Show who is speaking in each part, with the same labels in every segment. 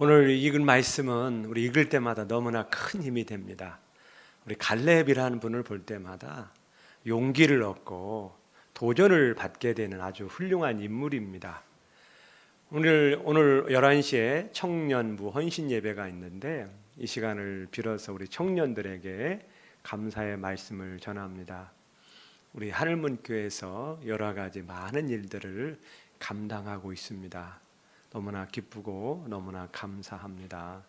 Speaker 1: 오늘 읽은 말씀은 우리 읽을 때마다 너무나 큰 힘이 됩니다. 우리 갈렙이라는 분을 볼 때마다 용기를 얻고 도전을 받게 되는 아주 훌륭한 인물입니다. 오늘 11시에 청년부 헌신 예배가 있는데 이 시간을 빌어서 우리 청년들에게 감사의 말씀을 전합니다. 우리 하늘문교회에서 여러 가지 많은 일들을 감당하고 있습니다. 너무나 기쁘고 너무나 감사합니다.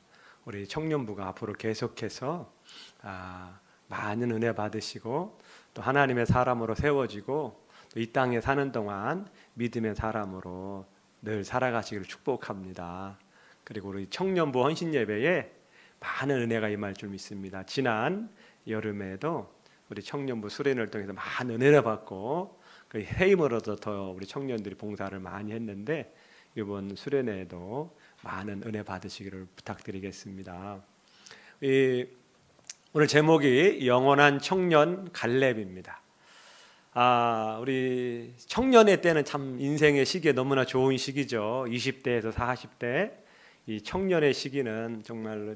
Speaker 1: 우리 청년부가 앞으로 계속해서 많은 은혜 받으시고 또 하나님의 사람으로 세워지고 또 이 땅에 사는 동안 믿음의 사람으로 늘 살아가시기를 축복합니다. 그리고 우리 청년부 헌신 예배에 많은 은혜가 임할 줄 믿습니다. 지난 여름에도 우리 청년부 수련을 통해서 많은 은혜를 받고 그 해임으로도 더 우리 청년들이 봉사를 많이 했는데 이번 수련회에도 많은 은혜 받으시기를 부탁드리겠습니다. 오늘 제목이 영원한 청년 갈렙입니다. 우리 청년의 때는 참 인생의 시기에 너무나 좋은 시기죠. 20대에서 40대 이 청년의 시기는 정말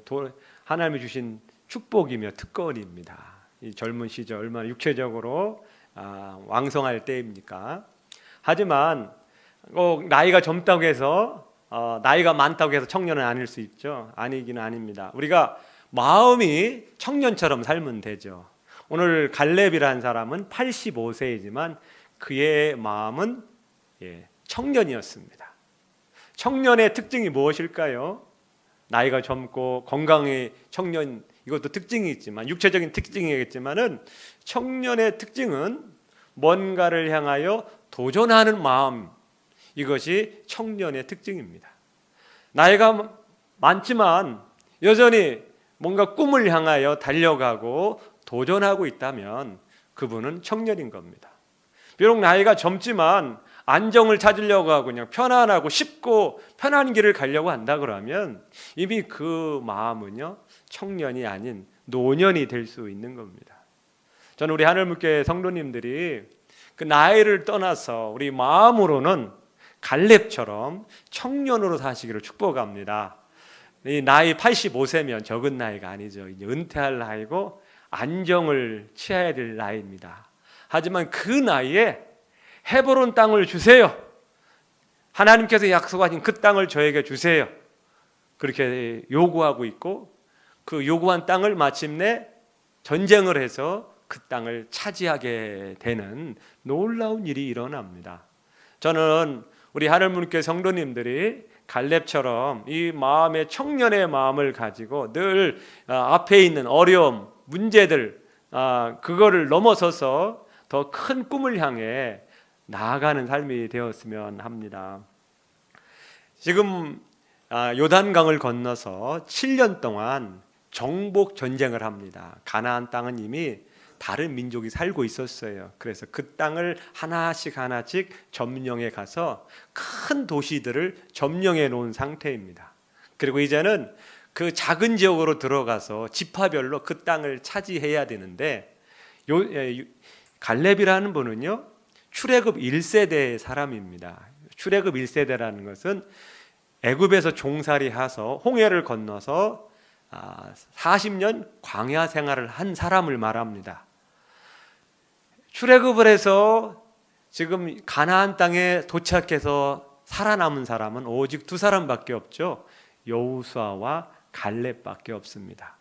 Speaker 1: 하나님이 주신 축복이며 특권입니다. 이 젊은 시절 얼마나 육체적으로 왕성할 때입니까? 하지만 나이가 젊다고 해서 나이가 많다고 해서 청년은 아닐 수 있죠. 아니기는 아닙니다. 우리가 마음이 청년처럼 살면 되죠. 오늘 갈렙이라는 사람은 85세이지만 그의 마음은 청년이었습니다. 청년의 특징이 무엇일까요? 나이가 젊고 건강의 청년, 이것도 특징이 있지만 육체적인 특징이겠지만은 청년의 특징은 뭔가를 향하여 도전하는 마음, 이것이 청년의 특징입니다. 나이가 많지만 여전히 뭔가 꿈을 향하여 달려가고 도전하고 있다면 그분은 청년인 겁니다. 비록 나이가 젊지만 안정을 찾으려고 하고 그냥 편안하고 쉽고 편한 길을 가려고 한다 그러면 이미 그 마음은요 청년이 아닌 노년이 될 수 있는 겁니다. 저는 우리 하늘문교회 성도님들이 그 나이를 떠나서 우리 마음으로는 갈렙처럼 청년으로 사시기를 축복합니다. 이 나이 85세면 적은 나이가 아니죠. 이제 은퇴할 나이고 안정을 취해야 될 나이입니다. 하지만 그 나이에 헤브론 땅을 주세요. 하나님께서 약속하신 그 땅을 저에게 주세요. 그렇게 요구하고 있고 그 요구한 땅을 마침내 전쟁을 해서 그 땅을 차지하게 되는 놀라운 일이 일어납니다. 저는 우리 하늘문교회 성도님들이 갈렙처럼 이 마음의 청년의 마음을 가지고 늘 앞에 있는 어려움, 문제들 그거를 넘어서서 더 큰 꿈을 향해 나아가는 삶이 되었으면 합니다. 지금 요단강을 건너서 7년 동안 정복 전쟁을 합니다. 가나안 땅은 이미 다른 민족이 살고 있었어요. 그래서 그 땅을 하나씩 점령해 가서 큰 도시들을 점령해 놓은 상태입니다. 그리고 이제는 그 작은 지역으로 들어가서 지파별로 그 땅을 차지해야 되는데 갈렙이라는 분은요 출애굽 1세대의 사람입니다. 출애굽 1세대라는 것은 애굽에서 종살이해서 홍해를 건너서 40년 광야 생활을 한 사람을 말합니다. 출애굽을 해서 지금 가나안 땅에 도착해서 살아남은 사람은 오직 두 사람밖에 없죠. 여호수아와 갈렙밖에 없습니다.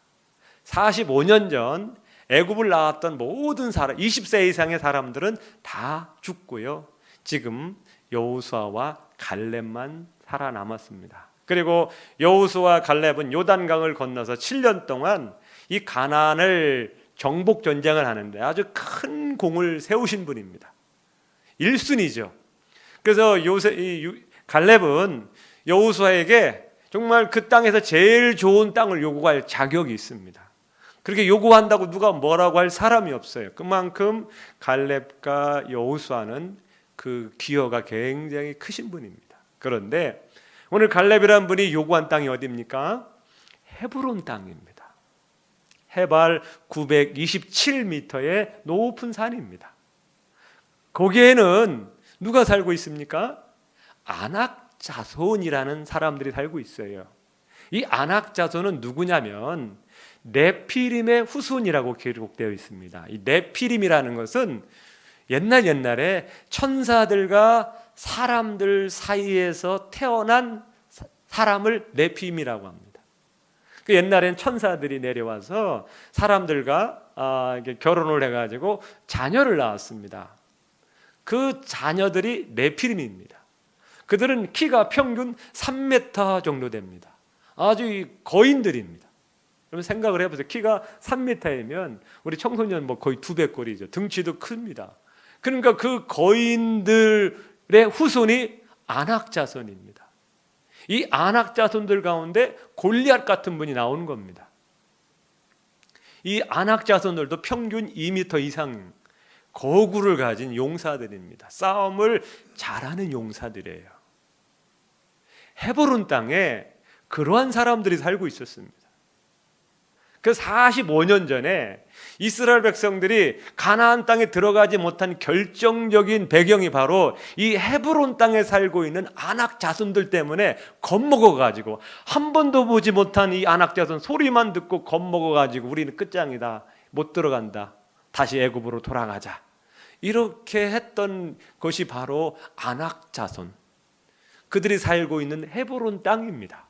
Speaker 1: 45년 전 애굽을 나왔던 모든 사람, 20세 이상의 사람들은 다 죽고요. 지금 여호수아와 갈렙만 살아남았습니다. 그리고 여호수아와 갈렙은 요단강을 건너서 7년 동안 이 가나안을 정복 전쟁을 하는데 아주 큰 공을 세우신 분입니다. 1순위죠. 그래서 갈렙은 여호수아에게 정말 그 땅에서 제일 좋은 땅을 요구할 자격이 있습니다. 그렇게 요구한다고 누가 뭐라고 할 사람이 없어요. 그만큼 갈렙과 여호수아는 그 기여가 굉장히 크신 분입니다. 그런데 오늘 갈렙이라는 분이 요구한 땅이 어디입니까? 헤브론 땅입니다. 해발 927m의 높은 산입니다. 거기에는 누가 살고 있습니까? 아낙 자손이라는 사람들이 살고 있어요. 이 아낙 자손은 누구냐면 네피림의 후손이라고 기록되어 있습니다. 이 네피림이라는 것은 옛날에 천사들과 사람들 사이에서 태어난 사람을 네피림이라고 합니다. 그 옛날엔 천사들이 내려와서 사람들과 결혼을 해가지고 자녀를 낳았습니다. 그 자녀들이 네피림입니다. 그들은 키가 평균 3m 정도 됩니다. 아주 거인들입니다. 여러분 생각을 해보세요. 키가 3m이면 우리 청소년 거의 2배꼴이죠. 등치도 큽니다. 그러니까 그 거인들의 후손이 아낙 자손입니다. 이 아낙 자손들 가운데 골리앗 같은 분이 나오는 겁니다. 이 아낙 자손들도 평균 2m 이상 거구를 가진 용사들입니다. 싸움을 잘하는 용사들이에요. 헤브론 땅에 그러한 사람들이 살고 있었습니다. 그 45년 전에 이스라엘 백성들이 가나안 땅에 들어가지 못한 결정적인 배경이 바로 이 헤브론 땅에 살고 있는 아낙 자손들 때문에 겁먹어가지고 한 번도 보지 못한 이 아낙 자손 소리만 듣고 겁먹어가지고 우리는 끝장이다, 못 들어간다, 다시 애굽으로 돌아가자, 이렇게 했던 것이 바로 아낙 자손, 그들이 살고 있는 헤브론 땅입니다.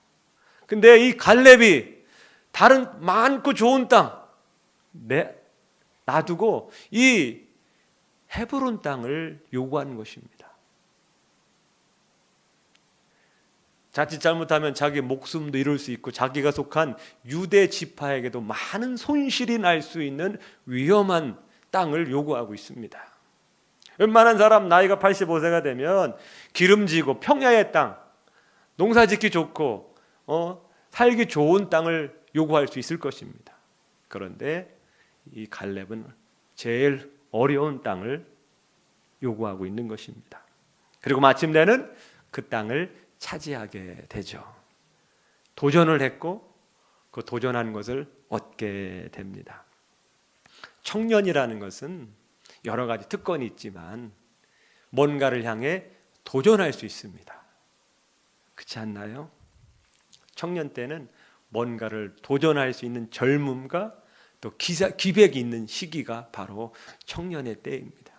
Speaker 1: 근데 이 갈렙이 다른 많고 좋은 땅 놔두고 이 헤브론 땅을 요구하는 것입니다. 자칫 잘못하면 자기 목숨도 잃을 수 있고 자기가 속한 유대 지파에게도 많은 손실이 날 수 있는 위험한 땅을 요구하고 있습니다. 웬만한 사람 나이가 85세가 되면 기름지고 평야의 땅, 농사짓기 좋고 살기 좋은 땅을 요구할 수 있을 것입니다. 그런데 이 갈렙은 제일 어려운 땅을 요구하고 있는 것입니다. 그리고 마침내는 그 땅을 차지하게 되죠. 도전을 했고 그 도전한 것을 얻게 됩니다. 청년이라는 것은 여러 가지 특권이 있지만 뭔가를 향해 도전할 수 있습니다. 그렇지 않나요? 청년 때는 뭔가를 도전할 수 있는 젊음과 또 기백이 있는 시기가 바로 청년의 때입니다.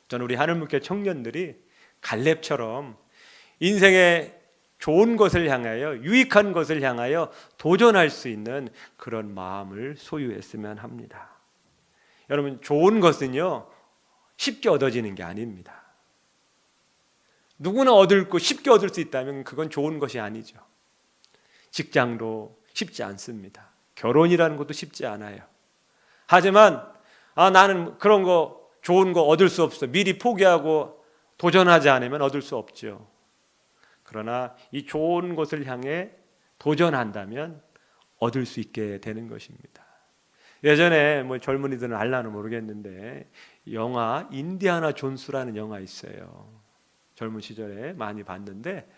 Speaker 1: 저는 우리 하늘문교 청년들이 갈렙처럼 인생의 좋은 것을 향하여, 유익한 것을 향하여 도전할 수 있는 그런 마음을 소유했으면 합니다. 여러분, 좋은 것은요 쉽게 얻어지는 게 아닙니다. 누구나 얻고 쉽게 얻을 수 있다면 그건 좋은 것이 아니죠. 직장도 쉽지 않습니다. 결혼이라는 것도 쉽지 않아요. 하지만 나는 그런 거 좋은 거 얻을 수 없어, 미리 포기하고 도전하지 않으면 얻을 수 없죠. 그러나 이 좋은 것을 향해 도전한다면 얻을 수 있게 되는 것입니다. 예전에 젊은이들은 알라는 모르겠는데 영화 인디아나 존스라는 영화 있어요. 젊은 시절에 많이 봤는데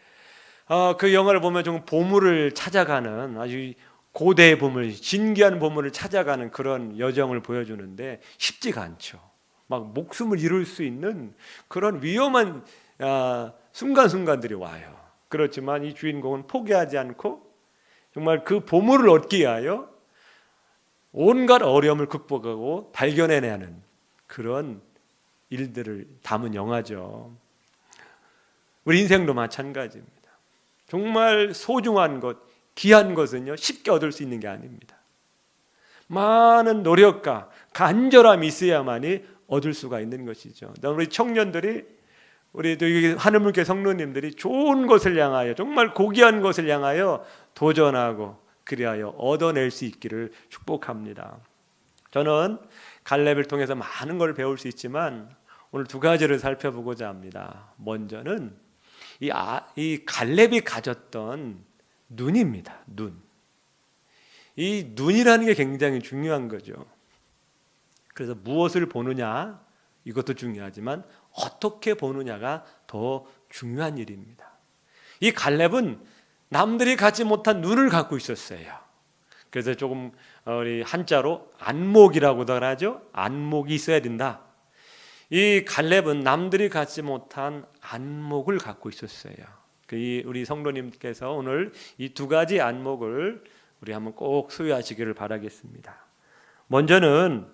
Speaker 1: 그 영화를 보면 좀 보물을 찾아가는, 아주 고대의 보물, 진귀한 보물을 찾아가는 그런 여정을 보여주는데 쉽지가 않죠. 막 목숨을 잃을 수 있는 그런 위험한 순간순간들이 와요. 그렇지만 이 주인공은 포기하지 않고 정말 그 보물을 얻기 위하여 온갖 어려움을 극복하고 발견해내는 그런 일들을 담은 영화죠. 우리 인생도 마찬가지입니다. 정말 소중한 것, 귀한 것은요 쉽게 얻을 수 있는 게 아닙니다. 많은 노력과 간절함이 있어야만이 얻을 수가 있는 것이죠. 우리 청년들이, 우리 하늘문교 성도님들이 좋은 것을 향하여, 정말 고귀한 것을 향하여 도전하고 그리하여 얻어낼 수 있기를 축복합니다. 저는 갈렙을 통해서 많은 걸 배울 수 있지만 오늘 두 가지를 살펴보고자 합니다. 먼저는 이 갈렙이 가졌던 눈입니다. 눈. 이 눈이라는 게 굉장히 중요한 거죠. 그래서 무엇을 보느냐, 이것도 중요하지만 어떻게 보느냐가 더 중요한 일입니다. 이 갈렙은 남들이 갖지 못한 눈을 갖고 있었어요. 그래서 조금 우리 한자로 안목이라고도 하죠. 안목이 있어야 된다. 이 갈렙은 남들이 갖지 못한 안목을 갖고 있었어요. 우리 성도님께서 오늘 이 두 가지 안목을 우리 한번 꼭 소유하시기를 바라겠습니다. 먼저는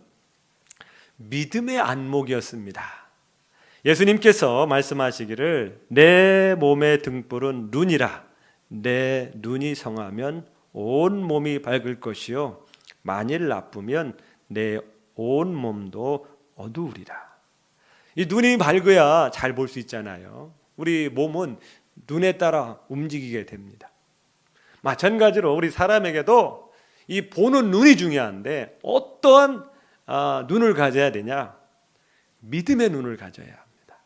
Speaker 1: 믿음의 안목이었습니다. 예수님께서 말씀하시기를 내 몸의 등불은 눈이라. 내 눈이 성하면 온 몸이 밝을 것이요 만일 나쁘면 내 온 몸도 어두우리라. 이 눈이 밝어야 잘 볼 수 있잖아요. 우리 몸은 눈에 따라 움직이게 됩니다. 마찬가지로 우리 사람에게도 이 보는 눈이 중요한데 어떠한 눈을 가져야 되냐? 믿음의 눈을 가져야 합니다.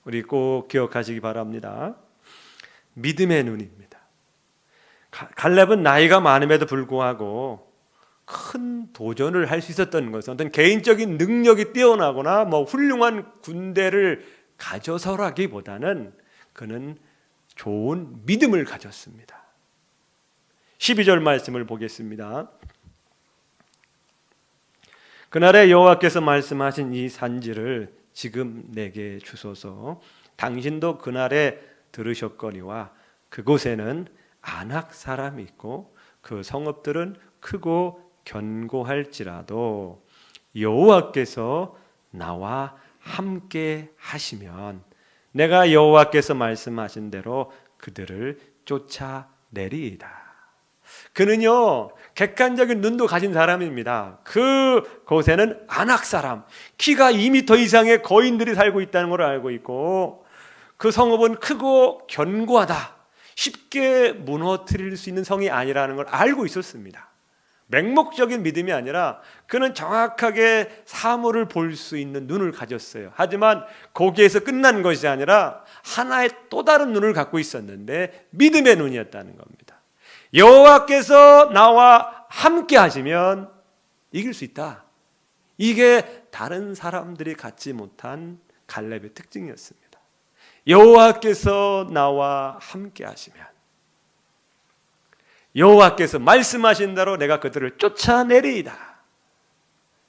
Speaker 1: 우리 꼭 기억하시기 바랍니다. 믿음의 눈입니다. 갈렙은 나이가 많음에도 불구하고 큰 도전을 할 수 있었던 것은 어떤 개인적인 능력이 뛰어나거나 훌륭한 군대를 가져서라기보다는 그는 좋은 믿음을 가졌습니다. 12절 말씀을 보겠습니다. 그날에 여호와께서 말씀하신 이 산지를 지금 내게 주소서. 당신도 그날에 들으셨거니와 그곳에는 아낙 사람이 있고 그 성읍들은 크고 견고할지라도 여호와께서 나와 함께 하시면 내가 여호와께서 말씀하신 대로 그들을 쫓아내리이다. 그는요 객관적인 눈도 가진 사람입니다. 그곳에는 아낙 사람, 키가 2m 이상의 거인들이 살고 있다는 걸 알고 있고 그 성읍은 크고 견고하다. 쉽게 무너뜨릴 수 있는 성이 아니라는 걸 알고 있었습니다. 맹목적인 믿음이 아니라 그는 정확하게 사물을 볼 수 있는 눈을 가졌어요. 하지만 거기에서 끝난 것이 아니라 하나의 또 다른 눈을 갖고 있었는데 믿음의 눈이었다는 겁니다. 여호와께서 나와 함께 하시면 이길 수 있다. 이게 다른 사람들이 갖지 못한 갈렙의 특징이었습니다. 여호와께서 나와 함께 하시면, 여호와께서 말씀하신 대로 내가 그들을 쫓아내리이다.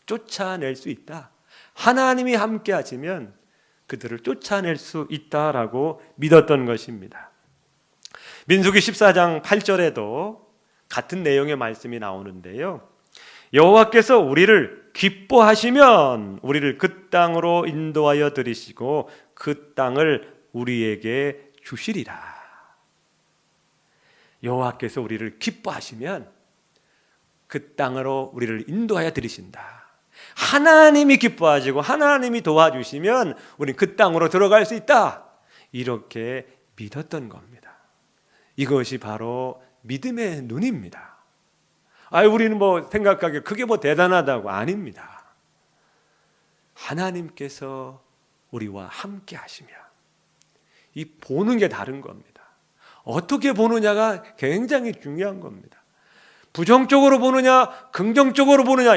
Speaker 1: 쫓아낼 수 있다. 하나님이 함께 하시면 그들을 쫓아낼 수 있다라고 믿었던 것입니다. 민수기 14장 8절에도 같은 내용의 말씀이 나오는데요. 여호와께서 우리를 기뻐하시면 우리를 그 땅으로 인도하여 들이시고 그 땅을 우리에게 주시리라. 여호와께서 우리를 기뻐하시면 그 땅으로 우리를 인도하여 들이신다. 하나님이 기뻐하시고 하나님이 도와주시면 우리는 그 땅으로 들어갈 수 있다. 이렇게 믿었던 겁니다. 이것이 바로 믿음의 눈입니다. 우리는 생각하기에 그게 대단하다고. 아닙니다. 하나님께서 우리와 함께 하시면 이 보는 게 다른 겁니다. 어떻게 보느냐가 굉장히 중요한 겁니다. 부정적으로 보느냐 긍정적으로 보느냐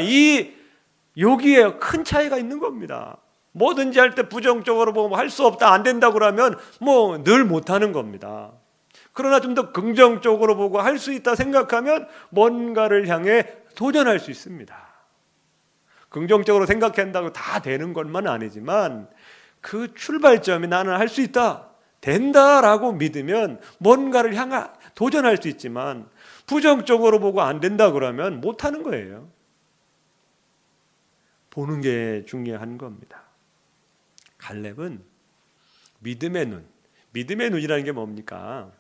Speaker 1: 여기에 큰 차이가 있는 겁니다. 뭐든지 할 때 부정적으로 보면 할 수 없다, 안 된다고 그러면 늘 못하는 겁니다. 그러나 좀 더 긍정적으로 보고 할 수 있다 생각하면 뭔가를 향해 도전할 수 있습니다. 긍정적으로 생각한다고 다 되는 것만 아니지만 그 출발점이 나는 할 수 있다, 된다라고 믿으면 뭔가를 향해 도전할 수 있지만 부정적으로 보고 안 된다 그러면 못하는 거예요. 보는 게 중요한 겁니다. 갈렙은 믿음의 눈, 믿음의 눈이라는 게 뭡니까?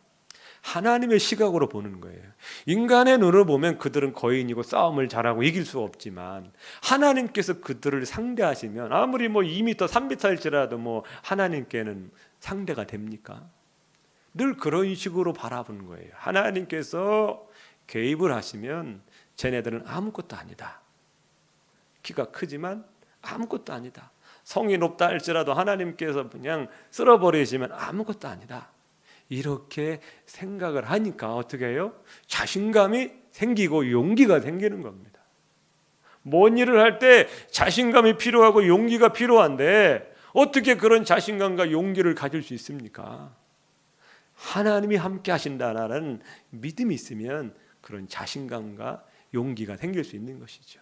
Speaker 1: 하나님의 시각으로 보는 거예요. 인간의 눈으로 보면 그들은 거인이고 싸움을 잘하고 이길 수 없지만 하나님께서 그들을 상대하시면 아무리 2m, 3m일지라도 하나님께는 상대가 됩니까? 늘 그런 식으로 바라보는 거예요. 하나님께서 개입을 하시면 쟤네들은 아무것도 아니다. 키가 크지만 아무것도 아니다. 성이 높다 할지라도 하나님께서 그냥 쓸어버리시면 아무것도 아니다. 이렇게 생각을 하니까 어떻게 해요? 자신감이 생기고 용기가 생기는 겁니다. 뭔 일을 할 때 자신감이 필요하고 용기가 필요한데 어떻게 그런 자신감과 용기를 가질 수 있습니까? 하나님이 함께 하신다라는 믿음이 있으면 그런 자신감과 용기가 생길 수 있는 것이죠.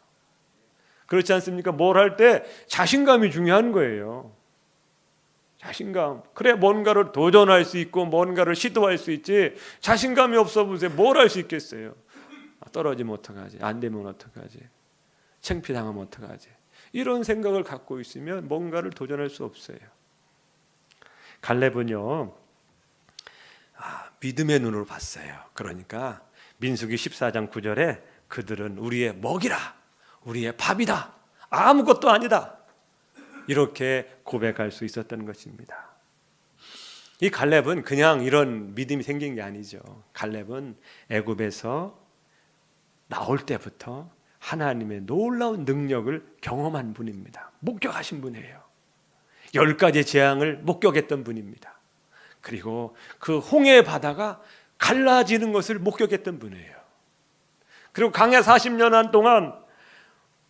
Speaker 1: 그렇지 않습니까? 뭘 할 때 자신감이 중요한 거예요. 자신감. 그래 뭔가를 도전할 수 있고 뭔가를 시도할 수 있지. 자신감이 없어 보세요. 뭘 할 수 있겠어요? 떨어지면 어떡하지? 안 되면 어떡하지? 창피당하면 어떡하지? 이런 생각을 갖고 있으면 뭔가를 도전할 수 없어요. 갈렙은요, 믿음의 눈으로 봤어요. 그러니까 민수기 14장 9절에 그들은 우리의 먹이라, 우리의 밥이다, 아무것도 아니다, 이렇게 고백할 수 있었던 것입니다. 이 갈렙은 그냥 이런 믿음이 생긴 게 아니죠. 갈렙은 애굽에서 나올 때부터 하나님의 놀라운 능력을 경험한 분입니다. 목격하신 분이에요. 10가지 재앙을 목격했던 분입니다. 그리고 그 홍해 바다가 갈라지는 것을 목격했던 분이에요. 그리고 강에 40년 동안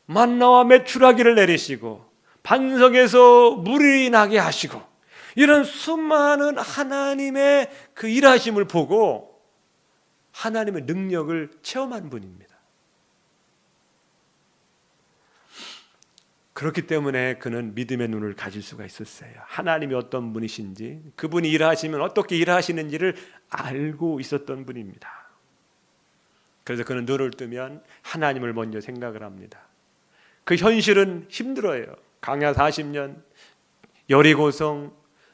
Speaker 1: 만나와 메추라기를 내리시고 반석에서 물이 나게 하시고 이런 수많은 하나님의 그 일하심을 보고 하나님의 능력을 체험한 분입니다. 그렇기 때문에 그는 믿음의 눈을 가질 수가 있었어요. 하나님이 어떤 분이신지, 그분이 일하시면 어떻게 일하시는지를 알고 있었던 분입니다. 그래서 그는 눈을 뜨면 하나님을 먼저 생각을 합니다. 그 현실은 힘들어요. 강야 40년, 여리고성,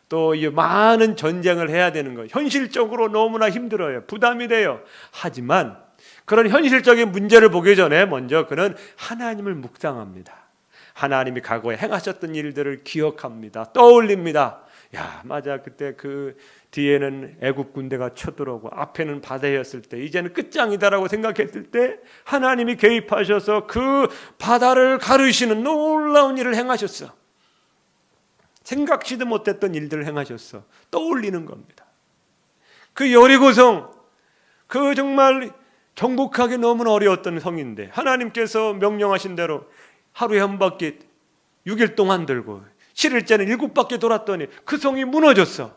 Speaker 1: 또 이 많은 전쟁을 해야 되는 거, 현실적으로 너무나 힘들어요. 부담이 돼요. 하지만 그런 현실적인 문제를 보기 전에 먼저 그는 하나님을 묵상합니다. 하나님이 과거에 행하셨던 일들을 기억합니다. 떠올립니다. 야, 맞아. 그때 그 뒤에는 애굽 군대가 쳐들어오고 앞에는 바다였을 때 이제는 끝장이다라고 생각했을 때 하나님이 개입하셔서 그 바다를 가르시는 놀라운 일을 행하셨어. 생각지도 못했던 일들을 행하셨어. 떠올리는 겁니다. 그 여리고성, 그 정말 정복하기 너무나 어려웠던 성인데 하나님께서 명령하신 대로 하루에 한 바퀴 6일 동안 들고 7일째는 7바퀴 돌았더니 그 성이 무너졌어.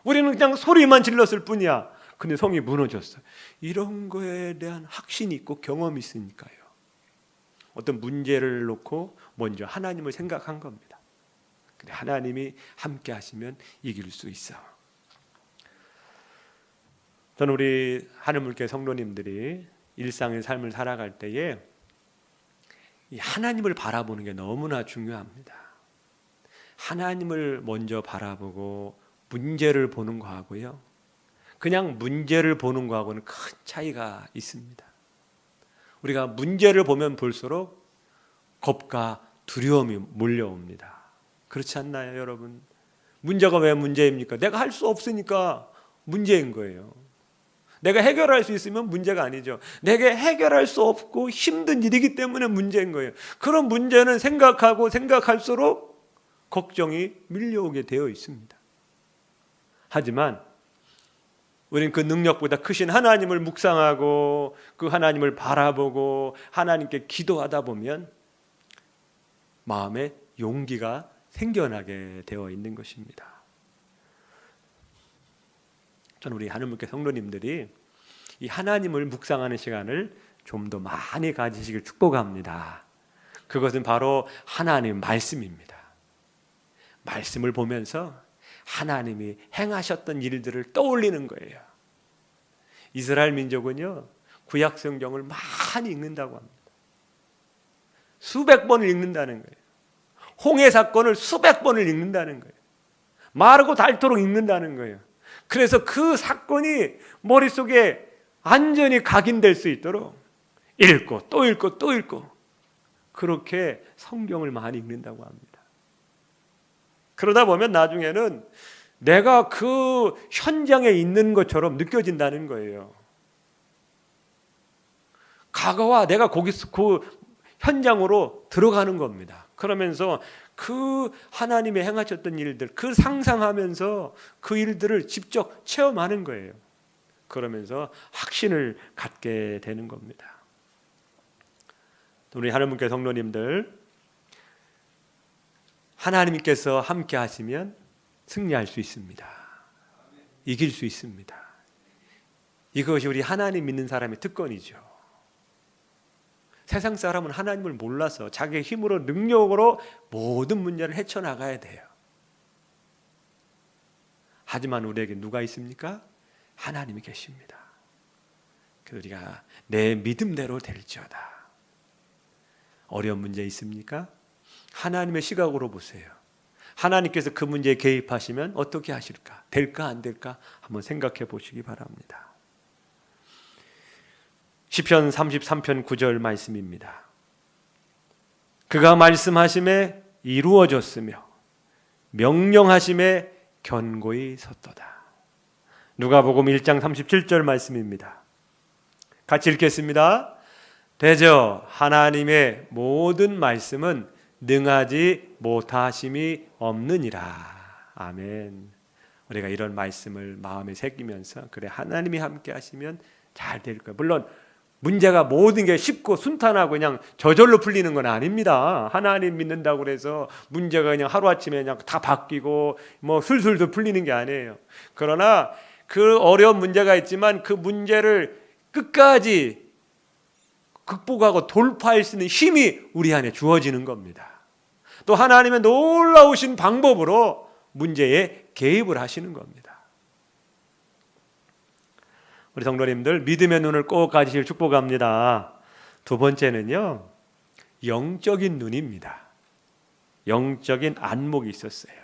Speaker 1: 우리는 그냥 소리만 질렀을 뿐이야. 근데 성이 무너졌어. 이런 거에 대한 확신이 있고 경험이 있으니까요. 어떤 문제를 놓고 먼저 하나님을 생각한 겁니다. 근데 하나님이 함께 하시면 이길 수 있어. 저는 우리 하늘물교 성도님들이 일상의 삶을 살아갈 때에 이 하나님을 바라보는 게 너무나 중요합니다. 하나님을 먼저 바라보고 문제를 보는 거하고요, 그냥 문제를 보는 거하고는 큰 차이가 있습니다. 우리가 문제를 보면 볼수록 겁과 두려움이 몰려옵니다. 그렇지 않나요, 여러분? 문제가 왜 문제입니까? 내가 할 수 없으니까 문제인 거예요. 내가 해결할 수 있으면 문제가 아니죠. 내가 해결할 수 없고 힘든 일이기 때문에 문제인 거예요. 그런 문제는 생각하고 생각할수록 걱정이 밀려오게 되어 있습니다. 하지만 우리는 그 능력보다 크신 하나님을 묵상하고 그 하나님을 바라보고 하나님께 기도하다 보면 마음에 용기가 생겨나게 되어 있는 것입니다. 저는 우리 하늘물교 성도님들이 이 하나님을 묵상하는 시간을 좀 더 많이 가지시길 축복합니다. 그것은 바로 하나님 말씀입니다. 말씀을 보면서 하나님이 행하셨던 일들을 떠올리는 거예요. 이스라엘 민족은요, 구약 성경을 많이 읽는다고 합니다. 수백 번을 읽는다는 거예요. 홍해 사건을 수백 번을 읽는다는 거예요. 마르고 닳도록 읽는다는 거예요. 그래서 그 사건이 머릿속에 완전히 각인될 수 있도록 읽고 또 읽고 또 읽고 그렇게 성경을 많이 읽는다고 합니다. 그러다 보면 나중에는 내가 그 현장에 있는 것처럼 느껴진다는 거예요. 과거와 내가 거기 그 현장으로 들어가는 겁니다. 그러면서 그 하나님이 행하셨던 일들, 그 상상하면서 그 일들을 직접 체험하는 거예요. 그러면서 확신을 갖게 되는 겁니다. 우리 하늘문교 성도님들, 하나님께서 함께 하시면 승리할 수 있습니다. 이길 수 있습니다. 이것이 우리 하나님 믿는 사람의 특권이죠. 세상 사람은 하나님을 몰라서 자기의 힘으로 능력으로 모든 문제를 헤쳐나가야 돼요. 하지만 우리에게 누가 있습니까? 하나님이 계십니다. 그래서 우리가 내 믿음대로 될지어다. 어려운 문제 있습니까? 하나님의 시각으로 보세요. 하나님께서 그 문제에 개입하시면 어떻게 하실까? 될까 안 될까? 한번 생각해 보시기 바랍니다. 시편 33편 9절 말씀입니다. 그가 말씀하심에 이루어졌으며 명령하심에 견고히 섰도다. 누가복음 1장 37절 말씀입니다. 같이 읽겠습니다. 대저 하나님의 모든 말씀은 능하지 못하심이 없느니라. 아멘. 우리가 이런 말씀을 마음에 새기면서 그래 하나님이 함께 하시면 잘 될 거예요. 물론 문제가 모든 게 쉽고 순탄하고 그냥 저절로 풀리는 건 아닙니다. 하나님 믿는다고 그래서 문제가 그냥 하루아침에 그냥 다 바뀌고 뭐 술술도 풀리는 게 아니에요. 그러나 그 어려운 문제가 있지만 그 문제를 끝까지 극복하고 돌파할 수 있는 힘이 우리 안에 주어지는 겁니다. 또 하나님의 놀라우신 방법으로 문제에 개입을 하시는 겁니다. 우리 성도님들 믿음의 눈을 꼭 가지실 축복합니다. 두 번째는요, 영적인 눈입니다. 영적인 안목이 있었어요.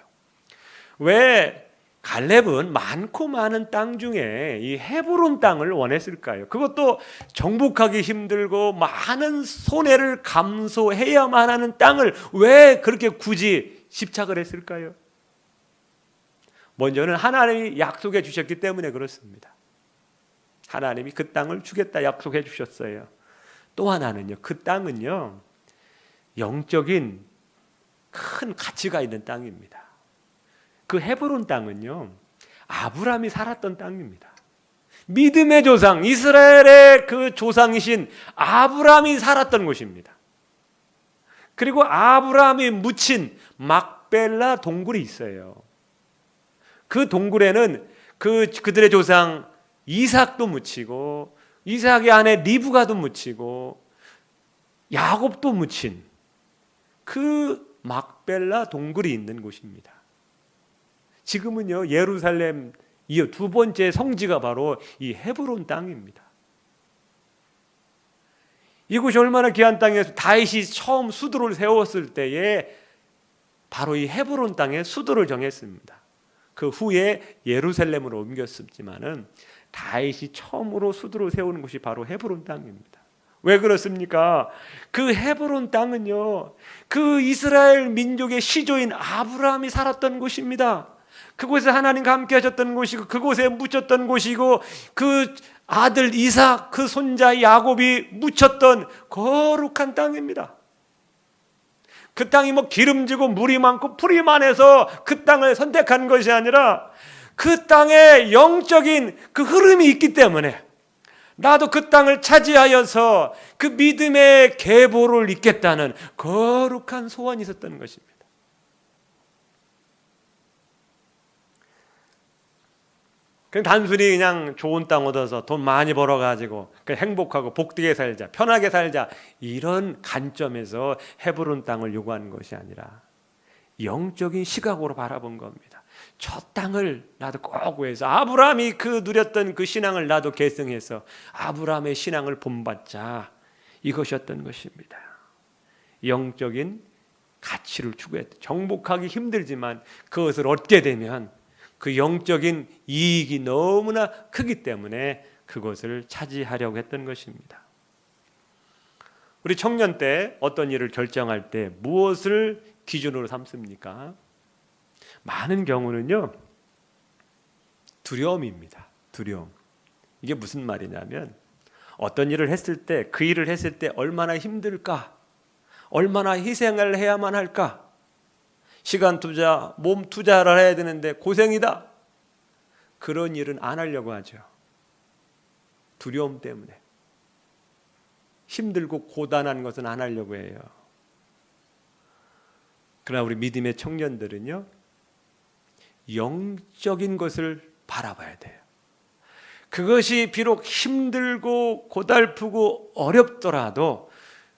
Speaker 1: 왜 갈렙은 많고 많은 땅 중에 이 헤브론 땅을 원했을까요? 그것도 정복하기 힘들고 많은 손해를 감수해야만 하는 땅을 왜 그렇게 굳이 집착을 했을까요? 먼저는 하나님이 약속해 주셨기 때문에 그렇습니다. 하나님이 그 땅을 주겠다 약속해 주셨어요. 또 하나는요, 그 땅은요 영적인 큰 가치가 있는 땅입니다. 그 헤브론 땅은요 아브라함이 살았던 땅입니다. 믿음의 조상, 이스라엘의 그 조상이신 아브라함이 살았던 곳입니다. 그리고 아브라함이 묻힌 막벨라 동굴이 있어요. 그 동굴에는 그들의 조상 이삭도 묻히고 이삭의 아내 리브가도 묻히고 야곱도 묻힌 그 막벨라 동굴이 있는 곳입니다. 지금은요 예루살렘 이어 두 번째 성지가 바로 이 헤브론 땅입니다. 이곳이 얼마나 귀한 땅이어서 다윗이 처음 수도를 세웠을 때에 바로 이 헤브론 땅에 수도를 정했습니다. 그 후에 예루살렘으로 옮겼었지만은 다윗이 처음으로 수도를 세우는 곳이 바로 헤브론 땅입니다. 왜 그렇습니까? 그 헤브론 땅은요 그 이스라엘 민족의 시조인 아브라함이 살았던 곳입니다. 그곳에 하나님과 함께 하셨던 곳이고 그곳에 묻혔던 곳이고 그 아들 이삭 그 손자 야곱이 묻혔던 거룩한 땅입니다. 그 땅이 뭐 기름지고 물이 많고 풀이 많아서 그 땅을 선택한 것이 아니라 그 땅에 영적인 그 흐름이 있기 때문에 나도 그 땅을 차지하여서 그 믿음의 계보를 잇겠다는 거룩한 소원이 있었던 것입니다. 그냥 단순히 그냥 좋은 땅 얻어서 돈 많이 벌어가지고 행복하고 복되게 살자, 편하게 살자 이런 관점에서 헤브론 땅을 요구하는 것이 아니라 영적인 시각으로 바라본 겁니다. 저 땅을 나도 꼭 구해서 아브라함이 그 누렸던 그 신앙을 나도 계승해서 아브라함의 신앙을 본받자 이것이었던 것입니다. 영적인 가치를 추구했다. 정복하기 힘들지만 그것을 얻게 되면 그 영적인 이익이 너무나 크기 때문에 그것을 차지하려고 했던 것입니다. 우리 청년 때 어떤 일을 결정할 때 무엇을 기준으로 삼습니까? 많은 경우는요 두려움입니다. 두려움. 이게 무슨 말이냐면 어떤 일을 했을 때 그 일을 했을 때 얼마나 힘들까? 얼마나 희생을 해야만 할까? 시간 투자, 몸 투자를 해야 되는데 고생이다. 그런 일은 안 하려고 하죠. 두려움 때문에. 힘들고 고단한 것은 안 하려고 해요. 그러나 우리 믿음의 청년들은요 영적인 것을 바라봐야 돼요. 그것이 비록 힘들고 고달프고 어렵더라도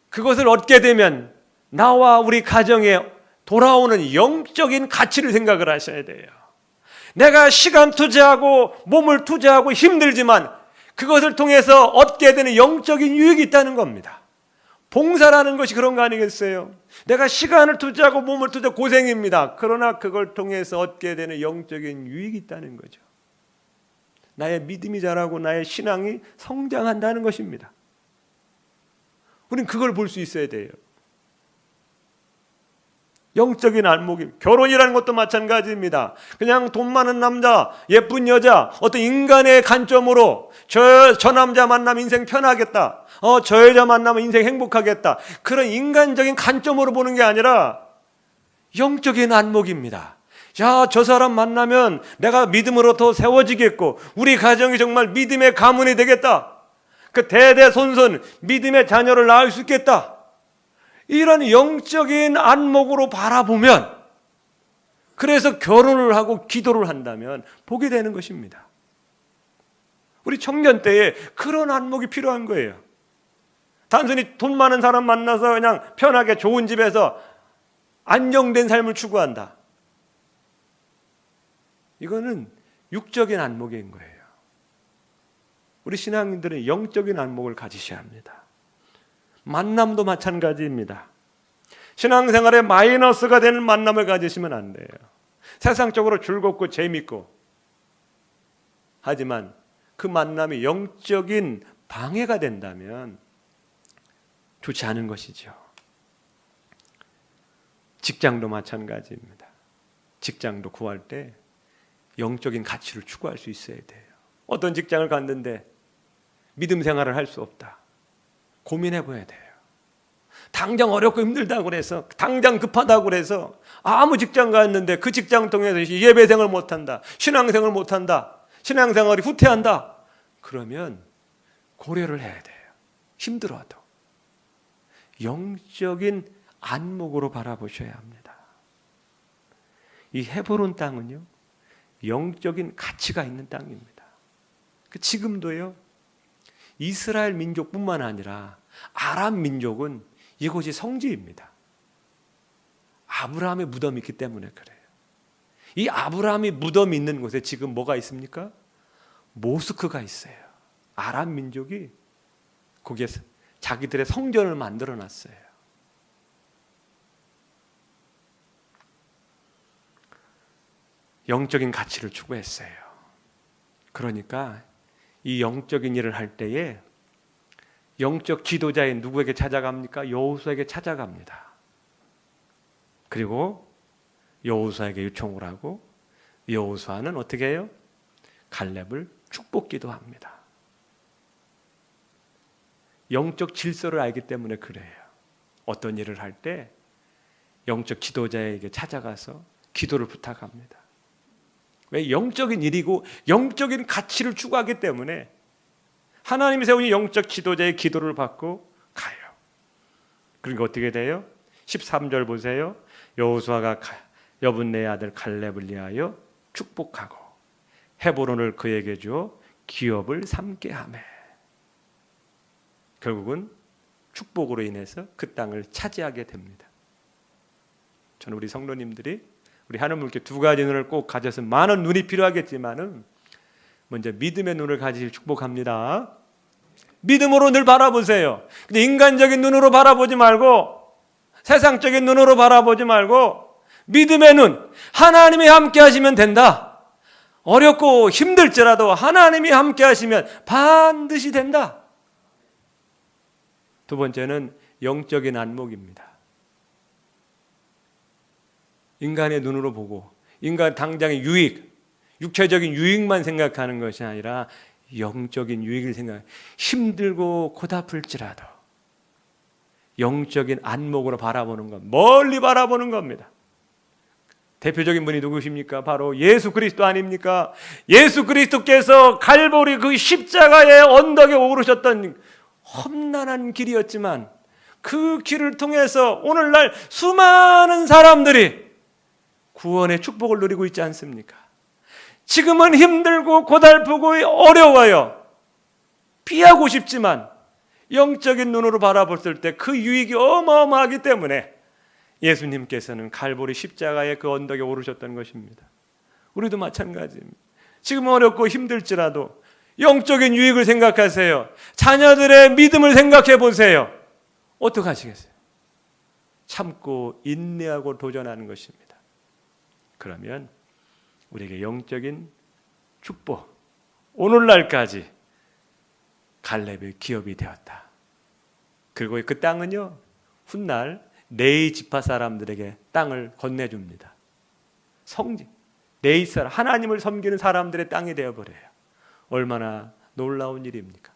Speaker 1: 그것을 얻게 되면 나와 우리 가정에 돌아오는 영적인 가치를 생각을 하셔야 돼요. 내가 시간 투자하고 몸을 투자하고 힘들지만 그것을 통해서 얻게 되는 영적인 유익이 있다는 겁니다. 봉사라는 것이 그런 거 아니겠어요? 내가 시간을 투자하고 몸을 투자 고생입니다. 그러나 그걸 통해서 얻게 되는 영적인 유익이 있다는 거죠. 나의 믿음이 자라고 나의 신앙이 성장한다는 것입니다. 우리는 그걸 볼 수 있어야 돼요. 영적인 안목이, 결혼이라는 것도 마찬가지입니다. 그냥 돈 많은 남자, 예쁜 여자, 어떤 인간의 관점으로 저 남자 만나면 인생 편하겠다, 저 여자 만나면 인생 행복하겠다, 그런 인간적인 관점으로 보는 게 아니라 영적인 안목입니다. 야, 저 사람 만나면 내가 믿음으로 더 세워지겠고 우리 가정이 정말 믿음의 가문이 되겠다, 그 대대손손 믿음의 자녀를 낳을 수 있겠다, 이런 영적인 안목으로 바라보면, 그래서 결혼을 하고 기도를 한다면 보게 되는 것입니다. 우리 청년 때에 그런 안목이 필요한 거예요. 단순히 돈 많은 사람 만나서 그냥 편하게 좋은 집에서 안정된 삶을 추구한다, 이거는 육적인 안목인 거예요. 우리 신앙인들은 영적인 안목을 가지셔야 합니다. 만남도 마찬가지입니다. 신앙생활에 마이너스가 되는 만남을 가지시면 안 돼요. 세상적으로 즐겁고 재밌고, 하지만 그 만남이 영적인 방해가 된다면 좋지 않은 것이죠. 직장도 마찬가지입니다. 직장도 구할 때 영적인 가치를 추구할 수 있어야 돼요. 어떤 직장을 갔는데 믿음 생활을 할 수 없다, 고민해 봐야 돼요. 당장 어렵고 힘들다고 그래서, 당장 급하다고 그래서 아무 직장 갔는데 그 직장 통해서 예배생활을 못한다, 신앙생활을 못한다, 신앙생활이 후퇴한다, 그러면 고려를 해야 돼요. 힘들어도 영적인 안목으로 바라보셔야 합니다. 이 헤브론 땅은요, 영적인 가치가 있는 땅입니다. 지금도요, 이스라엘 민족뿐만 아니라 아람 민족은 이곳이 성지입니다. 아브라함의 무덤이 있기 때문에 그래요. 이 아브라함이 무덤이 있는 곳에 지금 뭐가 있습니까? 모스크가 있어요. 아람 민족이 거기에 자기들의 성전을 만들어 놨어요. 영적인 가치를 추구했어요. 그러니까 이 영적인 일을 할 때에 영적 지도자인 누구에게 찾아갑니까? 여호수아에게 찾아갑니다. 그리고 여호수아에게 요청을 하고, 여호수아는 어떻게 해요? 갈렙을 축복기도 합니다. 영적 질서를 알기 때문에 그래요. 어떤 일을 할 때 영적 지도자에게 찾아가서 기도를 부탁합니다. 왜? 영적인 일이고 영적인 가치를 추구하기 때문에 하나님이 세우신 영적 지도자의 기도를 받고 가요. 그러니까 어떻게 돼요? 13절 보세요. 여호수아가 여분네의 아들 갈렙을 위하여 축복하고 헤브론을 그에게 주어 기업을 삼게 하매, 결국은 축복으로 인해서 그 땅을 차지하게 됩니다. 저는 우리 성도님들이 우리 하늘물교 두 가지 눈을 꼭 가져서, 많은 눈이 필요하겠지만은 먼저 믿음의 눈을 가지실 축복합니다. 믿음으로 늘 바라보세요. 근데 인간적인 눈으로 바라보지 말고, 세상적인 눈으로 바라보지 말고, 믿음의 눈, 하나님이 함께 하시면 된다. 어렵고 힘들지라도 하나님이 함께 하시면 반드시 된다. 두 번째는 영적인 안목입니다. 인간의 눈으로 보고 인간 당장의 유익, 육체적인 유익만 생각하는 것이 아니라 영적인 유익을 생각, 힘들고 고달플지라도 영적인 안목으로 바라보는 것, 멀리 바라보는 겁니다. 대표적인 분이 누구십니까? 바로 예수 그리스도 아닙니까? 예수 그리스도께서 갈보리 그 십자가의 언덕에 오르셨던 험난한 길이었지만 그 길을 통해서 오늘날 수많은 사람들이 구원의 축복을 누리고 있지 않습니까? 지금은 힘들고 고달프고 어려워요. 피하고 싶지만 영적인 눈으로 바라봤을 때 그 유익이 어마어마하기 때문에 예수님께서는 갈보리 십자가의 그 언덕에 오르셨던 것입니다. 우리도 마찬가지입니다. 지금 어렵고 힘들지라도 영적인 유익을 생각하세요. 자녀들의 믿음을 생각해 보세요. 어떻게 하시겠어요? 참고 인내하고 도전하는 것입니다. 그러면 우리에게 영적인 축복, 오늘날까지 갈렙의 기업이 되었다. 그리고 그 땅은요, 훗날 네이 지파 사람들에게 땅을 건네줍니다. 성지, 네이 사람, 하나님을 섬기는 사람들의 땅이 되어버려요. 얼마나 놀라운 일입니까?